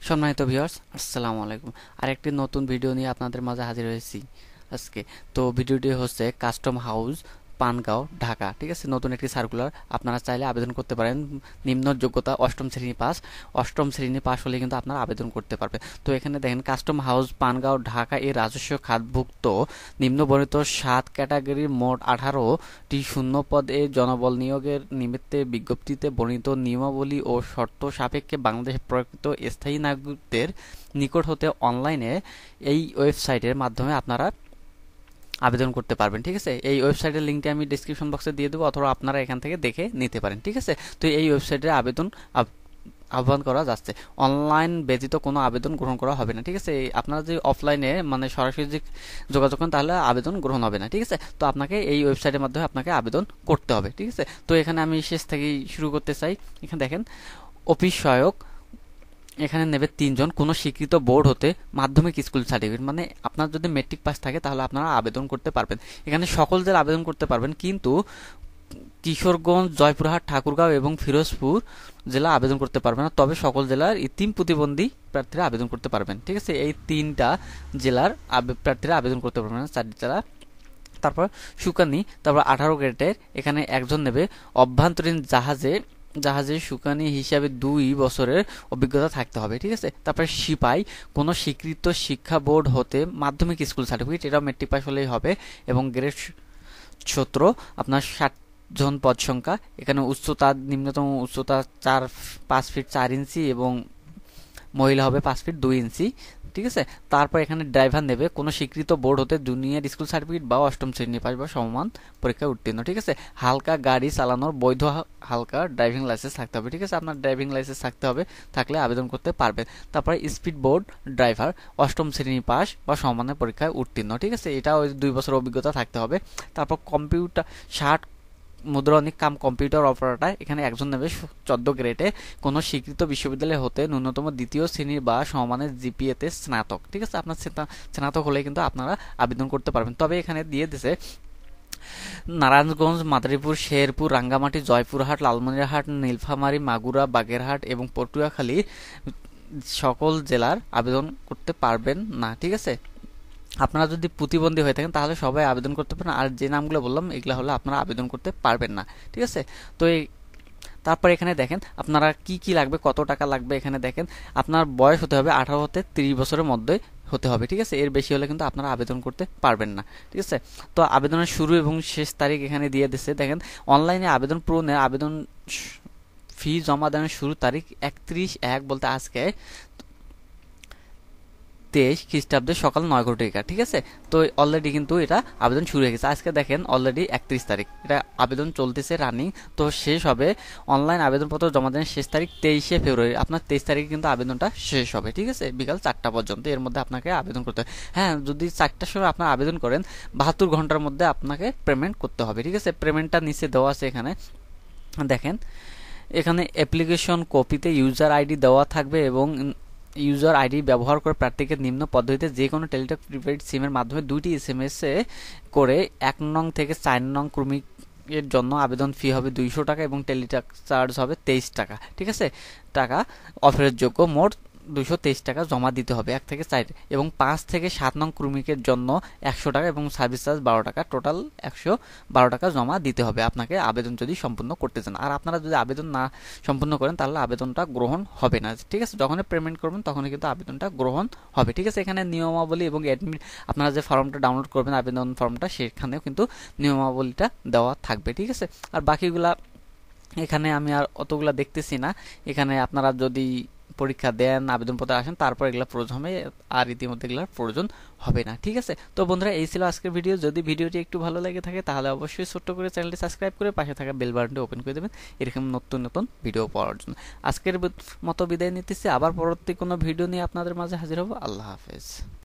সম্মানিত ভিউয়ার্স, আসসালামু আলাইকুম। আরেকটি নতুন ভিডিও নিয়ে আপনাদের মাঝে হাজির হয়েছি আজকে। তো ভিডিওটি হচ্ছে কাস্টম হাউস পানগাঁও ঢাকা, ঠিক আছে। নতুন একটি সার্কুলার, আপনারা চাইলে আবেদন করতে পারেন। নিম্ন যোগ্যতা অষ্টম শ্রেণী পাস, অষ্টম শ্রেণী পাস হলে কিন্তু আপনারা আবেদন করতে পারবেন। তো এখানে দেখেন কাস্টম হাউস পানগাঁও ঢাকা এর রাজস্ব খাতভুক্ত নিম্নবর্ণিত 7 ক্যাটাগরির মোট 18টি শূন্য পদে জনবল নিয়োগের নিমিত্তে বিজ্ঞপ্তিতে বর্ণিত নিয়মাবলী ও শর্ত সাপেক্ষে বাংলাদেশে প্রকৃত স্থায়ী নাগরিকদের নিকট হতে অনলাইনে এই ওয়েবসাইটের মাধ্যমে আপনারা আবেদন করতে পারবেন, ঠিক আছে। এই ওয়েবসাইটের লিঙ্কটি আমি ডেসক্রিপশন বক্সে দিয়ে দেবো, অথবা আপনারা এখান থেকে দেখে নিতে পারেন, ঠিক আছে। তো এই ওয়েবসাইটে আবেদন আহ্বান করা যাচ্ছে। অনলাইন ব্যতীত কোনো আবেদন গ্রহণ করা হবে না, ঠিক আছে। আপনারা যদি অফলাইনে মানে সরাসরি যে যোগাযোগ করেন তাহলে আবেদন গ্রহণ হবে না, ঠিক আছে। তো আপনাকে এই ওয়েবসাইটের মাধ্যমে আপনাকে আবেদন করতে হবে, ঠিক আছে। তো এখানে আমি শেষ থেকেই শুরু করতে চাই। এখানে দেখেন অফিস সহায়ক এখানে নেবে 3 জন, কোনো স্বীকৃত বোর্ড হতে মাধ্যমিক স্কুল সার্টিফিকেট, মানে আপনার যদি মেট্রিক পাস থাকে তাহলে আপনারা আবেদন করতে পারবেন। এখানে সকল জেলা আবেদন করতে পারবেন, কিন্তু কিশোরগঞ্জ, জয়পুরহাট, ঠাকুরগাঁও এবং ফিরোজপুর জেলা আবেদন করতে পারবে না। তবে সকল জেলার ইতিম প্রতিবন্ধী প্রার্থীরা আবেদন করতে পারবেন, ঠিক আছে। এই 3টা জেলার প্রার্থীরা আবেদন করতে পারবেন না, 4টি জেলা। তারপর শুকানি, তারপর 18 গ্রেডের এখানে একজন নেবে। অভ্যন্তরীণ জাহাজে শুকানি হিসাবে 2 বছরের অভিজ্ঞতা থাকতে হবে, ঠিক আছে। তারপরে সিপাই, কোনো স্বীকৃত শিক্ষা বোর্ড হতে মাধ্যমিক স্কুল সার্টিফিকেট, এটাও মেট্রিক পাস হলেই হবে। এবং গ্রেড 17 আপনার 60 জন পদ সংখ্যা। এখানে উচ্চতা, নিম্নতম উচ্চতা 5 ফিট 4 ইঞ্চি এবং মহিলা হবে 5 ফিট 2 ইঞ্চি, ঠিক আছে। তারপর এখানে ড্রাইভার নেবে, কোনো স্বীকৃত বোর্ড হতে জুনিয়র স্কুল সার্টিফিকেট বা অষ্টম শ্রেণী পাস বা সমমান পরীক্ষায় উত্তীর্ণ, ঠিক আছে। হালকা গাড়ি চালানোর বৈধ হালকা ড্রাইভিং লাইসেন্স থাকতে হবে, ঠিক আছে। আপনার ড্রাইভিং লাইসেন্স থাকতে হবে, থাকলে আবেদন করতে পারবেন। তারপরে স্পিড বোর্ড ড্রাইভার অষ্টম শ্রেণী পাস বা সমমানের পরীক্ষায় উত্তীর্ণ, ঠিক আছে। এটা ওই 2 বছর অভিজ্ঞতা থাকতে হবে। তারপর কম্পিউটার 60 মুদ্রণিক কাম কম্পিউটার অপারেটর এখানে একজন নেবে 14 গ্রেডে, কোনো স্বীকৃত বিশ্ববিদ্যালয় হতে ন্যূনতম দ্বিতীয় শ্রেণীর বা সমমানের জিপিএতে স্নাতক, ঠিক আছে। আপনার স্নাতক হলে কিন্তু আপনারা আবেদন করতে পারবেন। তবে এখানে দিয়ে দিছে নারায়ণগঞ্জ, মাদারীপুর, শেরপুর, রাঙ্গামাটি, জয়পুরহাট, লালমনিরহাট, নীলফামারী, মাগুরা, বাগেরহাট এবং পটুয়াখালী সকল জেলার আবেদন করতে পারবেন না, ঠিক আছে। আপনারা যদি প্রতিবন্ধী হয়ে থাকেন তাহলে সবাই আবেদন করতে পারেন, আর যে নামগুলো বললাম এগুলো হলে আপনারা আবেদন করতে পারবেন না, ঠিক আছে। তো তারপর এখানে দেখেন আপনারা কি কি লাগবে, কত টাকা লাগবে। এখানে দেখেন আপনার বয়স হতে হবে 18 হতে 30 বছরের মধ্যে হতে হবে, ঠিক আছে। এর বেশি হলে কিন্তু আপনারা আবেদন করতে পারবেন না, ঠিক আছে। তো আবেদনের শুরু এবং শেষ তারিখ এখানে দিয়ে দিচ্ছে। দেখেন অনলাইনে আবেদন পূরণে আবেদন ফি জমা দেওয়ার শুরু তারিখ 31/1 বলতে আজকে 23 খ্রিস্টাব্দে সকাল 9 ঘটিকা, ঠিক আছে। তো অলরেডি কিন্তু এটা আবেদন শুরু হয়ে গেছে। আজকে দেখেন অলরেডি 31 তারিখ, এটা আবেদন চলতেছে রানিং। তো শেষ হবে অনলাইন আবেদনপত্র জমা দেওয়ার শেষ তারিখ 23শে ফেব্রুয়ারি। আপনার 23 তারিখে কিন্তু আবেদনটা শেষ হবে, ঠিক আছে, বিকাল 4টা পর্যন্ত। এর মধ্যে আপনাকে আবেদন করতে হবে। হ্যাঁ, যদি 4টার সময় আপনার আবেদন করেন 72 ঘন্টার মধ্যে আপনাকে পেমেন্ট করতে হবে, ঠিক আছে। পেমেন্টটা নিচে দেওয়া আছে এখানে দেখেন। এখানে অ্যাপ্লিকেশন কপিতে ইউজার আইডি দেওয়া থাকবে এবং ইউজার আইডি ব্যবহার করে প্রার্থীকে নিম্ন পদ্ধতিতে যে কোনো টেলিটক প্রিপেইড সিমের মাধ্যমে 2টি SMS করে 1 নং থেকে 4 নং ক্রমিকের জন্য আবেদন ফি হবে 200 টাকা এবং টেলিটক চার্জ হবে 23 টাকা, ঠিক আছে। টাকা অফারের যোগ্য, মোট 223 টাকা জমা দিতে হবে 1 থেকে 4, এবং 5 থেকে 7 নং ক্রমিকের জন্য 100 টাকা এবং সার্ভিস চার্জ 12 টাকা, টোটাল 112 টাকা জমা দিতে হবে আপনাকে আবেদন যদি সম্পূর্ণ করতে চান। আর আপনারা যদি আবেদন না সম্পূর্ণ করেন তাহলে আবেদনটা গ্রহণ হবে না, ঠিক আছে। যখনই পেমেন্ট করবেন তখনই কিন্তু আবেদনটা গ্রহণ হবে, ঠিক আছে। এখানে নিয়মাবলী এবং অ্যাডমিট, আপনারা যে ফর্মটা ডাউনলোড করবেন আবেদন ফর্মটা, সেখানেও কিন্তু নিয়মাবলীটা দেওয়া থাকবে, ঠিক আছে। আর বাকিগুলা এখানে আমি আর অতগুলা দেখতেছি না। এখানে আপনারা যদি পরীক্ষা দেন, আবেদনপত্র আসেন, তারপর এগুলো প্রয়োজন হবে, আর ইতিমধ্যে এগুলোর প্রয়োজন হবে না, ঠিক আছে। তো বন্ধুরা, এই ছিল আজকের ভিডিও। যদি ভিডিওটি একটু ভালো লেগে থাকে তাহলে অবশ্যই ছোট্ট করে চ্যানেলটি সাবস্ক্রাইব করে পাশে থাকা বেল বাটনটি ওপেন করে দেবেন এরকম নতুন নতুন ভিডিও পাওয়ার জন্য। আজকের মতো বিদায় নিতেছি, আবার পরবর্তী কোনো ভিডিও নিয়ে আপনাদের মাঝে হাজির হব। আল্লাহ হাফেজ।